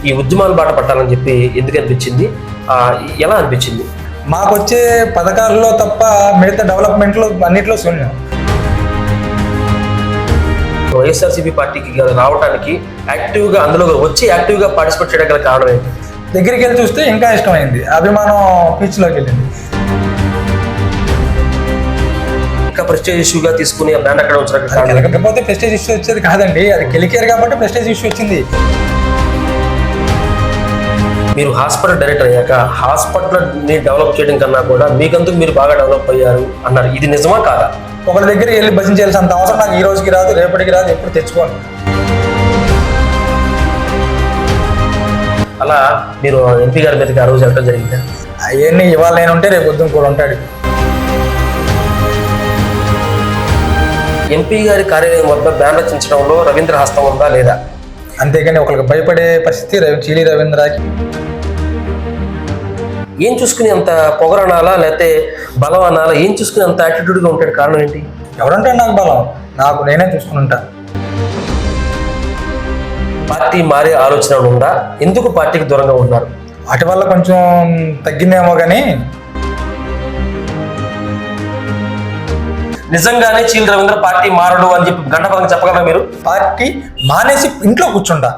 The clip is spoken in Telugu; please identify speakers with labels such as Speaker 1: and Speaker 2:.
Speaker 1: ఈ ఉద్యమాల బాట పట్టాలని చెప్పి ఎందుకు అనిపించింది? ఎలా అనిపించింది?
Speaker 2: మాకు వచ్చే పథకాల్లో తప్ప మిగతా డెవలప్మెంట్లో అన్నింటిలో శూన్యం.
Speaker 1: వైఎస్ఆర్సీపీ పార్టీకి రావడానికి యాక్టివ్గా అందులో వచ్చి యాక్టివ్గా పార్టిసిపేట్ చేయడం గల కారణం ఏంటి?
Speaker 2: దగ్గరికి వెళ్ళి చూస్తే ఇంకా ఇష్టమైంది, అభిమానం పీచ్లోకి వెళ్ళింది.
Speaker 1: ఇంకా ప్రెస్టేజ్ ఇష్యూగా తీసుకుని ఆ బ్రాండ్ అక్కడ వచ్చారు.
Speaker 2: లేకపోతే ప్రెస్టేజ్ ఇష్యూ వచ్చేది కాదండి, అది గెలికారు కాబట్టి ప్రెస్టేజ్ ఇష్యూ వచ్చింది.
Speaker 1: మీరు హాస్పిటల్ డైరెక్టర్ అయ్యాక హాస్పిటల్ని డెవలప్ చేయడం కన్నా కూడా మీకందుకు మీరు బాగా డెవలప్ అయ్యారు అన్నారు. ఇది నిజమా కాదా?
Speaker 2: ఒకరి దగ్గర వెళ్ళి భజన చేయాల్సినంత అవసరం నాకు ఈ రోజుకి రాదు, రేపటికి రాదు, ఎప్పుడు తెచ్చుకోను.
Speaker 1: అలా మీరు ఎంపీ గారి మీదకి ఆ రోజు వెళ్ళడం జరిగిందా?
Speaker 2: అవన్నీ ఇవాళ నేను ఉంటే రేపు పొద్దున కూడా ఉంటాడు.
Speaker 1: ఎంపీ గారి కార్యాలయం వద్ద బ్యాన్ రచించడంలో రవీంద్ర హస్తం ఉందా లేదా?
Speaker 2: అంతేగాని ఒకరికి భయపడే పరిస్థితి చీలి రవీంద్రకి.
Speaker 1: ఏం చూసుకుని అంత పొగరనాలా లేకపోతే బలం అనాలా? ఏం చూసుకుని అంత యాటిట్యూడ్గా ఉంటాడు? కారణం ఏంటి?
Speaker 2: ఎవరంటాడు నాకు బలం? నాకు నేనే చూసుకుని ఉంటా.
Speaker 1: పార్టీ మారే ఆలోచన ఉందా? ఎందుకు పార్టీకి దూరంగా ఉన్నారు?
Speaker 2: వాటి వల్ల కొంచెం తగ్గిందేమో కానీ
Speaker 1: నిజంగానే చీల్ రవీంద్ర పార్టీ మారడు అని చెప్పి గంటపరంగా చెప్పగలరా మీరు?
Speaker 2: పార్టీ మానేసి ఇంట్లో కూర్చుంటా.